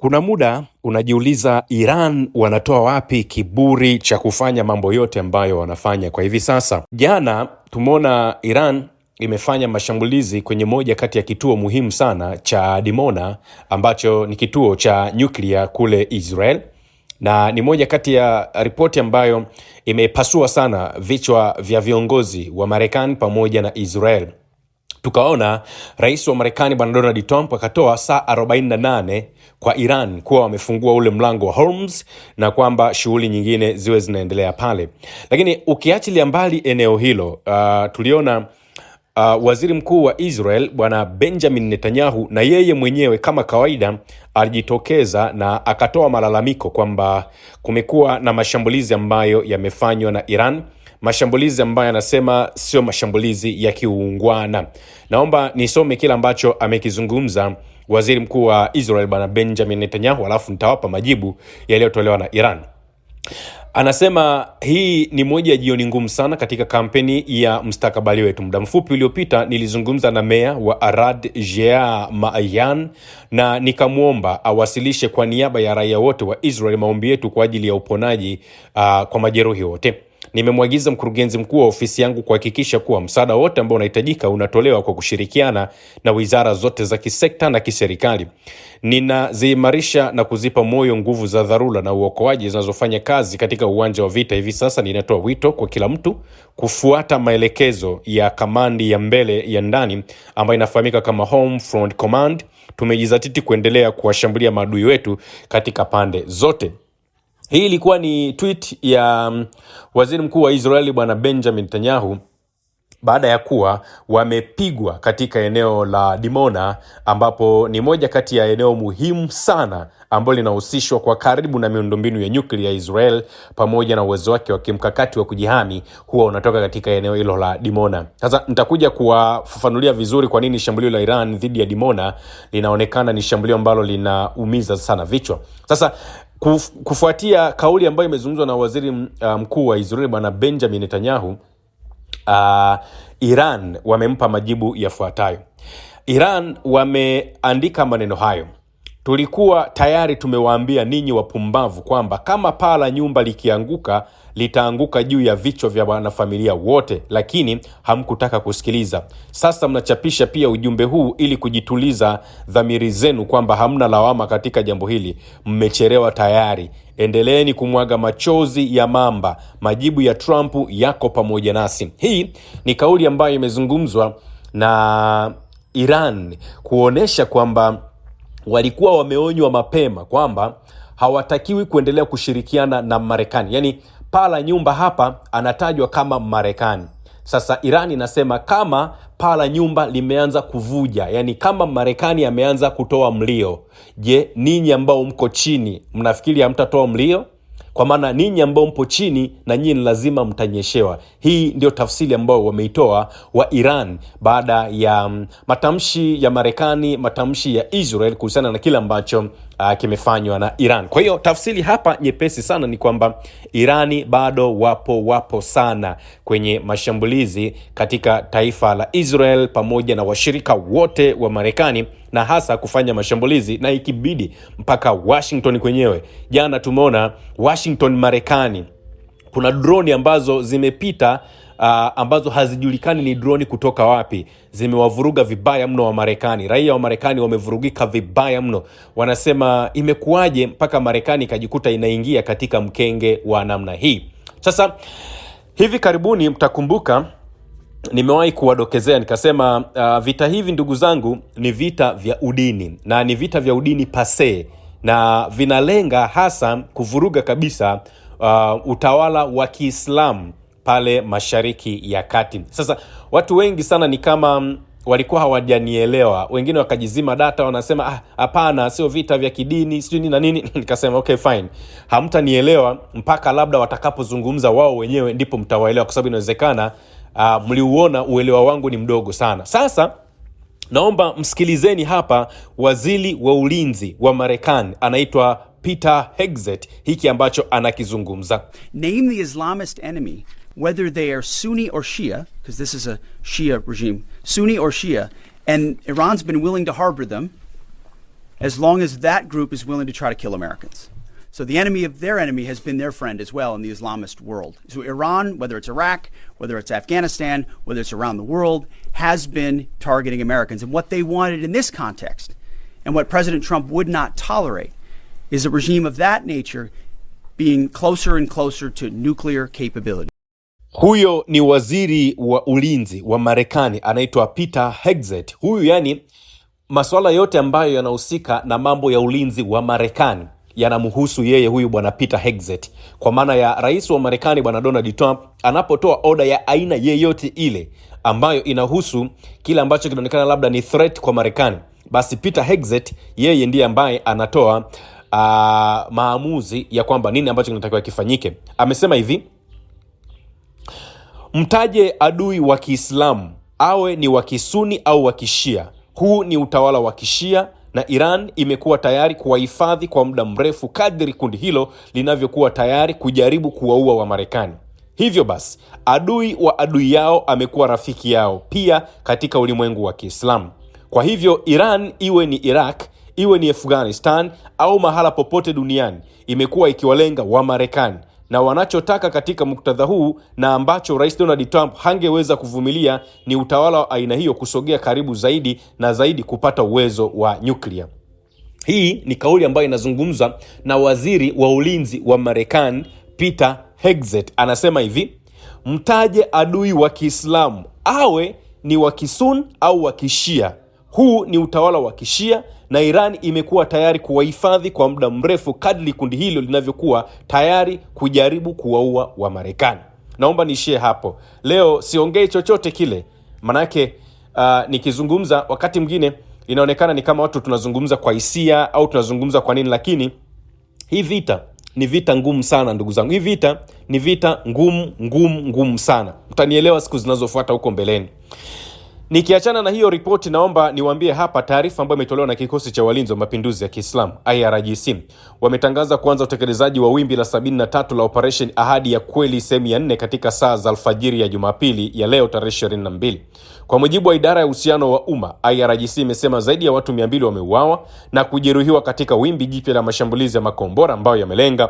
Kuna muda unajiuliza Iran wanatoa wapi kiburi cha kufanya mambo yote ambayo wanafanya kwa hivi sasa. Jana tumeona Iran imefanya mashambulizi kwenye moja kati ya kituo muhimu sana cha Dimona ambacho ni kituo cha nyuklia kule Israel, na ni moja kati ya ripoti ambayo imepasua sana vichwa vya viongozi wa Marekani pamoja na Israel. Tukaona rais wa Marekani bwana Donald Trump akatoa saa 48 kwa Iran kuwa wamefungua ule mlango wa Hormuz na kwamba shughuli nyingine ziwe zinaendelea pale. Lakini ukiachilia mbali eneo hilo, tuliona waziri mkuu wa Israel bwana Benjamin Netanyahu na yeye mwenyewe kama kawaida alijitokeza na akatoa malalamiko kwamba kumekuwa na mashambulizi ambayo yamefanywa na Iran, mashambulizi ambayo anasema sio mashambulizi ya kiungwana. Naomba nisome kile ambacho amekizungumza waziri mkuu wa Israel bwana Benjamin Netanyahu, alafu nitawapa majibu yaliyotolewa na Iran. Anasema hii ni moja ya jioni ngumu sana katika kampeni ya mustakabali wetu. Muda mfupi uliopita nilizungumza na meya wa Arad Jea Maayan na nikamwomba awasilishe kwa niaba ya raia wote wa Israel maombi yetu kwa ajili ya uponaji kwa majeruhi wote. Nimemwagiza mkurugenzi mkuu wa ofisi yangu kuhakikisha kuwa msaada wote ambao unahitajika unatolewa kwa kushirikiana na wizara zote za kisekta na kiserikali. Ninaziimarisha na kuzipa moyo nguvu za dharura na uokoaji zinazofanya kazi katika uwanja wa vita hivi sasa. Ninatoa wito kwa kila mtu kufuata maelekezo ya kamandi ya mbele ya ndani ambayo inafahamika kama Home Front Command. Tumejizatiti kuendelea kuwashambulia maadui wetu katika pande zote. Hii ilikuwa ni tweet ya waziri mkuu wa Israeli bwana Benjamin Netanyahu baada ya kuwa wamepigwa katika eneo la Dimona, ambapo ni moja kati ya eneo muhimu sana ambalo linahusishwa kwa karibu na miundombinu ya nyuklia ya Israel pamoja na uwezo wake wa kimkakati wa kujihami huwa unatoka katika eneo hilo la Dimona. Sasa nitakuja kuwafafanulia vizuri kwa nini shambulio la Iran dhidi ya Dimona linaonekana ni shambulio ambalo linaumiza sana vichwa. Sasa kufuatia kauli ambayo imezungumzwa na waziri mkuu wa Israel bwana Benjamin Netanyahu, Iran wamempa majibu yafuatayo. Iran wameandika maneno hayo: tulikuwa tayari tumewaambia ninyi wapumbavu kwamba kama paa la nyumba likianguka litaanguka juu ya vichwa vya wanafamilia wote, lakini hamkutaka kusikiliza. Sasa mnachapisha pia ujumbe huu ili kujituliza dhamiri zenu kwamba hamna lawama katika jambo hili. Mmechelewa tayari. Endeleeni kumwaga machozi ya mamba. Majibu ya Trump yako pamoja nasi. Hii ni kauli ambayo imezungumzwa na Iran kuonesha kwamba walikuwa wameonywa mapema kwamba hawatakiwi kuendelea kushirikiana na Marekani. Yaani paa la nyumba hapa anatajwa kama Marekani. Sasa Iran inasema kama paa la nyumba limeanza kuvuja, yani kama Marekani ameanza kutoa mlio, je, ninyi ambao mko chini mnafikiri hamtatoa mlio? Kwa maana ninyi ambao mpo chini na nyinyi lazima mtanyeshewa. Hii ndio tafsiri ambayo wameitoa wa Iran baada ya matamshi ya Marekani, matamshi ya Israel kuhusiana na kile ambacho kimefanywa na Iran. Kwa hiyo tafsiri hapa nyepesi sana ni kwamba Irani bado wapo sana kwenye mashambulizi katika taifa la Israel pamoja na washirika wote wa Marekani, na hasa kufanya mashambulizi na ikibidi mpaka Washington kwenyewe. Jana tumeona Washington Marekani kuna droni ambazo zimepita ambazo hazijulikani ni droni kutoka wapi, zimewavuruga vibaya mno wa Marekani. Raia wa Marekani wamevurugika vibaya mno. Wanasema imekuwaje mpaka Marekani kajikuta inaingia katika mkenge wa namna hii. Sasa hivi karibuni mtakumbuka nimewahi kuwadokezea nikasema vita hivi ndugu zangu ni vita vya udini, na ni vita vya udini pase, na vinalenga hasa kuvuruga kabisa utawala wa Kiislamu pale Mashariki ya Kati. Sasa watu wengi sana ni kama walikuwa hawajanielewa, wengine wakajizima data, wanasema hapana, sio vita vya kidini sio nini na nini. Nikasema okay fine, hamtanielewa mpaka labda watakapozungumza wao wenyewe, ndipo mtawaelewa, kwa sababu inawezekana mliuona uelewa wangu ni mdogo sana. Sasa naomba msikilizeni hapa waziri wa ulinzi wa Marekani anaitwa Peter Hegseth, hiki ambacho anakizungumza. Name the Islamist enemy, whether they are Sunni or Shia, because this is a Shia regime, Sunni or Shia, and Iran's been willing to harbor them. as long as that group is willing to try to kill Americans. So the enemy of their enemy has been their friend as well in the Islamist world. So Iran, whether it's Iraq, whether it's Afghanistan, whether it's around the world, has been targeting Americans. And what they wanted in this context, and what President Trump would not tolerate, is a regime of that nature being closer and closer to nuclear capability. Huyo ni waziri wa ulinzi wa Marekani anaitwa Peter Hegseth. Huyu yani masuala yote ambayo yanahusika na mambo ya ulinzi wa Marekani yanamhusu yeye, huyu bwana Peter Hegseth. Kwa maana ya rais wa Marekani bwana Donald Trump anapotoa oda ya aina yeyote ile ambayo inahusu kile ambacho kinaonekana labda ni threat kwa Marekani, basi Peter Hegseth yeye ndiye ambaye anatoa maamuzi ya kwamba nini ambacho kinatakiwa kifanyike. Amesema hivi: mtaje adui wa Kiislamu, awe ni wa Kisuni au wa Kishia. Huu ni utawala wa Kishia na Iran imekuwa tayari kuwahifadhi kwa muda mrefu kadri kundi hilo linavyokuwa tayari kujaribu kuwaua wa Marekani. Hivyo basi, adui wa adui yao amekuwa rafiki yao pia katika ulimwengu wa Kiislamu. Kwa hivyo Iran, iwe ni Iraq, iwe ni Afghanistan au mahala popote duniani, imekuwa ikiwalenga wa Marekani. Na wanachotaka katika muktadha huu na ambacho Rais Donald Trump hangeweza kuvumilia ni utawala wa aina hiyo kusogea karibu zaidi na zaidi kupata uwezo wa nyuklia. Hii ni kauli ambayo inazungumza na waziri wa ulinzi wa Marekani Peter Hegseth. Anasema hivi: mtaje adui wa Kiislamu, awe ni wa Kisun au wa Kishia. Huu ni utawala wa Kishia na Iran imekuwa tayari kuwahifadhi kwa muda mrefu kadri kundi hilo linavyokuwa tayari kujaribu kuwaua wa Marekani. Naomba niishie hapo. Leo siongei chochote kile. Manake nikizungumza wakati mwingine inaonekana ni kama watu tunazungumza kwa hisia au tunazungumza kwa nini, lakini hii vita ni vita ngumu sana ndugu zangu. Hii vita ni vita ngumu sana. Mtanielewa siku zinazofuata huko mbeleni. Nikiachana na hiyo ripoti, naomba niwaambie hapa taarifa ambayo imetolewa na kikosi cha walinzi wa mapinduzi ya Kiislamu IRGC. Wametangaza kuanza utekelezaji wa wimbi la 73 la Operation Ahadi ya Kweli sehemu ya 4 katika saa za alfajiri ya Jumapili ya leo tarehe 22. Kwa mujibu wa idara ya uhusiano wa umma, IRGC imesema zaidi ya watu 200 wameuawa na kujeruhiwa katika wimbi jipya la mashambulizi ya makombora ambayo yamelenga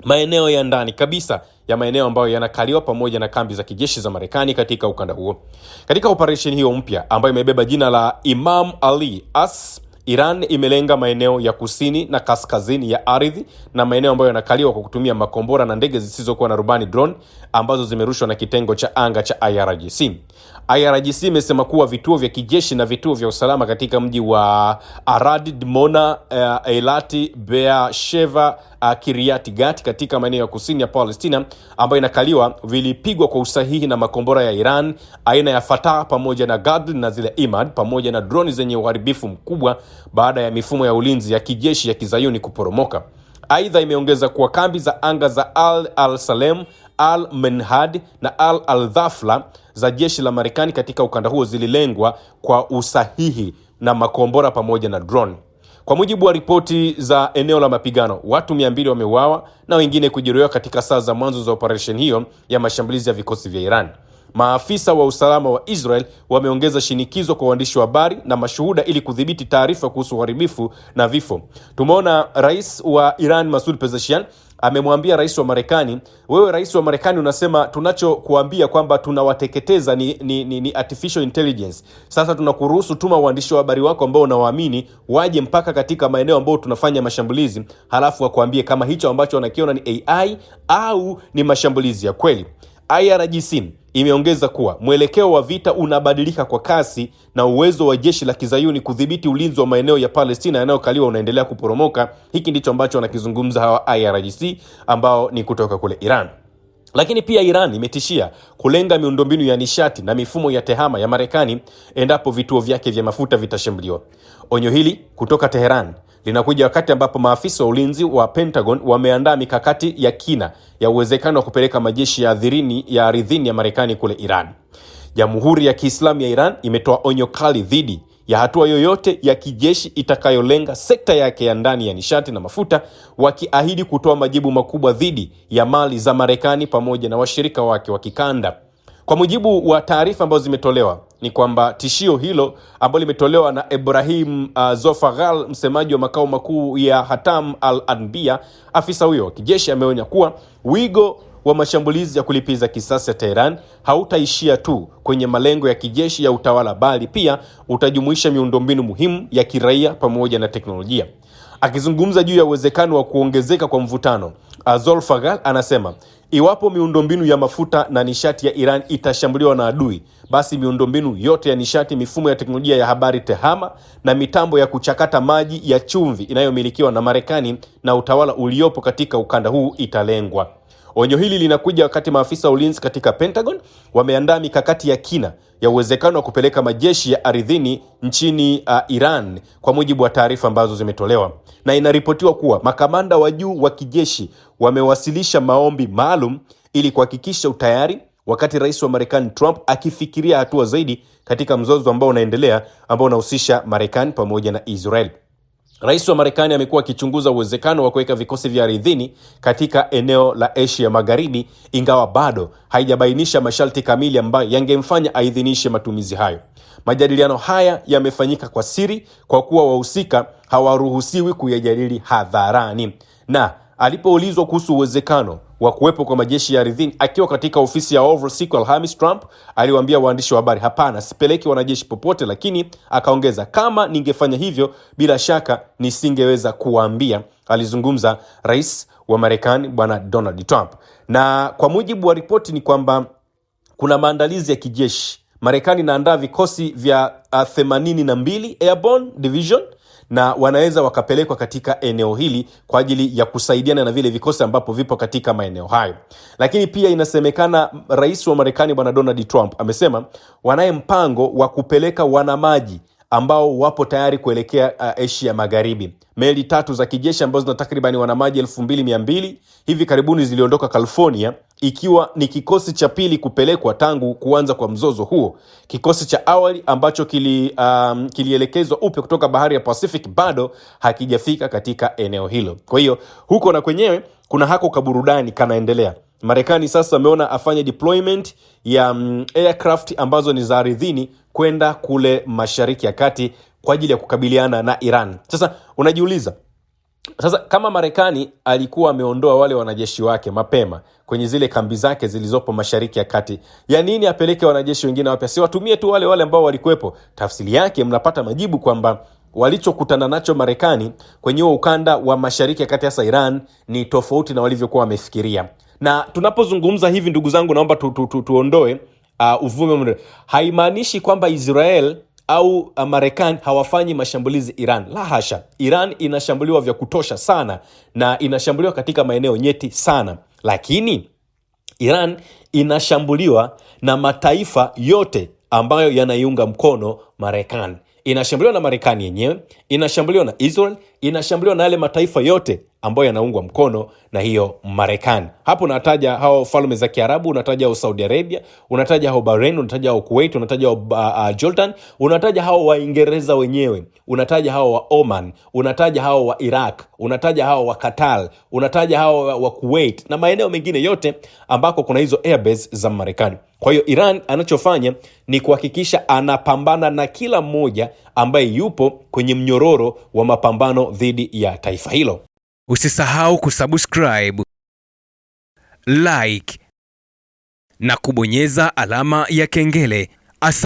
maeneo ya ndani kabisa ya maeneo ambayo yanakaliwa pamoja na kambi za kijeshi za Marekani katika ukanda huo. Katika operation hiyo mpya ambayo imebeba jina la Imam Ali As, Iran imelenga maeneo ya kusini na kaskazini ya ardhi na maeneo ambayo yanakaliwa kwa kutumia makombora na ndege zisizokuwa na rubani drone ambazo zimerushwa na kitengo cha anga cha IRGC. IRGC imesema kuwa vituo vya kijeshi na vituo vya usalama katika mji wa Arad, Dimona, Elati, Beersheva, Kiryat Gat katika maeneo ya kusini ya Palestina ambayo inakaliwa vilipigwa kwa usahihi na makombora ya Iran aina ya Fatah pamoja na Gad na zile Imad pamoja na droni zenye uharibifu mkubwa baada ya mifumo ya ulinzi ya kijeshi ya Kizayuni kuporomoka. Aidha imeongeza kuwa kambi za anga za Al-Salem, Al-Menhad na Al-Dhafla za jeshi la Marekani katika ukanda huo zililengwa kwa usahihi na makombora pamoja na drone. Kwa mujibu wa ripoti za eneo la mapigano, watu 200 wameuawa na wengine kujeruhiwa katika saa za mwanzo za operation hiyo ya mashambulizi ya vikosi vya Iran. Maafisa wa usalama wa Israel wameongeza shinikizo kwa waandishi wa habari na mashuhuda ili kudhibiti taarifa kuhusu uharibifu na vifo. Tumeona rais wa Iran Masoud Pezeshkian amemwambia rais wa Marekani, wewe rais wa Marekani unasema tunachokuambia kwamba tunawateketeza ni artificial intelligence. Sasa tunakuruhusu tuma waandishi wa habari wako ambao unawaamini waje mpaka katika maeneo ambayo tunafanya mashambulizi, halafu wakuambie kama hicho ambacho wanakiona ni AI au ni mashambulizi ya kweli. IRGC imeongeza kuwa mwelekeo wa vita unabadilika kwa kasi na uwezo wa jeshi la Kizayuni kudhibiti ulinzi wa maeneo ya Palestina yanayokaliwa unaendelea kuporomoka. Hiki ndicho ambacho wanakizungumza hawa IRGC ambao ni kutoka kule Iran. Lakini pia Iran imetishia kulenga miundombinu ya nishati na mifumo ya tehama ya Marekani endapo vituo vyake vya mafuta vitashambuliwa. Onyo hili kutoka Tehran linakuja wakati ambapo maafisa wa ulinzi wa Pentagon wameandaa mikakati ya kina ya uwezekano wa kupeleka majeshi ya ardhini ya Marekani kule Iran. Jamhuri ya Kiislamu ya Iran imetoa onyo kali dhidi ya hatua yoyote ya kijeshi itakayolenga sekta yake ya ndani ya nishati na mafuta, wakiahidi kutoa majibu makubwa dhidi ya mali za Marekani pamoja na washirika wake wa kikanda. Kwa mujibu wa taarifa ambazo zimetolewa ni kwamba tishio hilo ambalo limetolewa na Ibrahim Zofaghal, msemaji wa makao makuu ya Hatam al-Anbiya, afisa huyo wa kijeshi ameonya kuwa wigo wa mashambulizi ya kulipiza kisasi ya Tehran hautaishia tu kwenye malengo ya kijeshi ya utawala, bali pia utajumuisha miundombinu muhimu ya kiraia pamoja na teknolojia. Akizungumza juu ya uwezekano wa kuongezeka kwa mvutano, Zofaghal anasema iwapo miundombinu ya mafuta na nishati ya Iran itashambuliwa na adui, basi miundombinu yote ya nishati, mifumo ya teknolojia ya habari tehama na mitambo ya kuchakata maji ya chumvi inayomilikiwa na Marekani na utawala uliopo katika ukanda huu italengwa. Onyo hili linakuja wakati maafisa wa ulinzi katika Pentagon wameandaa mikakati ya kina ya uwezekano wa kupeleka majeshi ya ardhini nchini Iran, kwa mujibu wa taarifa ambazo zimetolewa. Na inaripotiwa kuwa makamanda wa juu wa kijeshi wamewasilisha maombi maalum ili kuhakikisha utayari, wakati rais wa Marekani Trump akifikiria hatua zaidi katika mzozo ambao unaendelea, ambao unahusisha Marekani pamoja na Israel. Rais wa Marekani amekuwa akichunguza uwezekano wa kuweka vikosi vya ardhini katika eneo la Asia Magharibi, ingawa bado haijabainisha masharti kamili ambayo yangemfanya aidhinishe matumizi hayo. Majadiliano haya yamefanyika kwa siri kwa kuwa wahusika hawaruhusiwi kuyajadili hadharani. Na alipoulizwa kuhusu uwezekano wa kuwepo kwa majeshi ya ardhini akiwa katika ofisi ya Oval siku Alhamis, Trump aliwaambia waandishi wa habari, hapana, sipeleki wanajeshi popote, lakini akaongeza, kama ningefanya hivyo bila shaka nisingeweza kuwaambia. Alizungumza rais wa Marekani bwana Donald Trump. Na kwa mujibu wa ripoti ni kwamba kuna maandalizi ya kijeshi. Marekani inaandaa vikosi vya 82 Airborne Division na wanaweza wakapelekwa katika eneo hili kwa ajili ya kusaidiana na vile vikosi ambapo vipo katika maeneo hayo. Lakini pia inasemekana rais wa Marekani bwana Donald Trump amesema wanaye mpango wa kupeleka wanamaji ambao wapo tayari kuelekea Asia Magharibi. Meli 3 za kijeshi ambazo zina takribani wanamaji 2200 hivi karibuni ziliondoka California, ikiwa ni kikosi cha pili kupelekwa tangu kuanza kwa mzozo huo. Kikosi cha awali ambacho kilielekezwa upya kutoka bahari ya Pacific bado hakijafika katika eneo hilo. Kwa hiyo huko na kwenyewe kuna hako kaburudani kanaendelea. Marekani sasa ameona afanye deployment ya aircraft ambazo ni za ardhini kwenda kule Mashariki ya Kati kwa ajili ya kukabiliana na Iran. Sasa unajiuliza, sasa kama Marekani alikuwa ameondoa wale wanajeshi wake mapema kwenye zile kambi zake zilizopo Mashariki ya Kati, ya nini apeleke wanajeshi wengine wapya? Si watumie tu wale ambao walikuwepo. Tafsiri yake mnapata majibu kwamba walichokutana nacho Marekani kwenye ukanda wa Mashariki ya Kati, hasa Iran, ni tofauti na walivyokuwa wamefikiria. Na tunapozungumza hivi, ndugu zangu, naomba tuondoe uvume. Haimaanishi kwamba Israel au Marekani hawafanyi mashambulizi Iran. La hasha. Iran inashambuliwa vya kutosha sana na inashambuliwa katika maeneo nyeti sana. Lakini Iran inashambuliwa na mataifa yote ambayo yanaiunga mkono Marekani. Inashambuliwa na Marekani yenyewe, inashambuliwa na Israel, inashambuliwa na yale mataifa yote ambayo yanaungwa mkono na hiyo Marekani. Hapo unataja hao falme za Kiarabu, unataja hao Saudi Arabia, unataja hao Bahrain, unataja hao Kuwait, unataja hao Jordan, unataja hao Waingereza wenyewe, unataja hao wa Oman, unataja hao wa Iraq, unataja hao wa Qatar, unataja hao wa Kuwait na maeneo mengine yote ambako kuna hizo airbase za Marekani. Kwa hiyo Iran anachofanya ni kuhakikisha anapambana na kila mmoja ambaye yupo kwenye mnyororo wa mapambano dhidi ya taifa hilo. Usisahau kusubscribe, like na kubonyeza alama ya kengele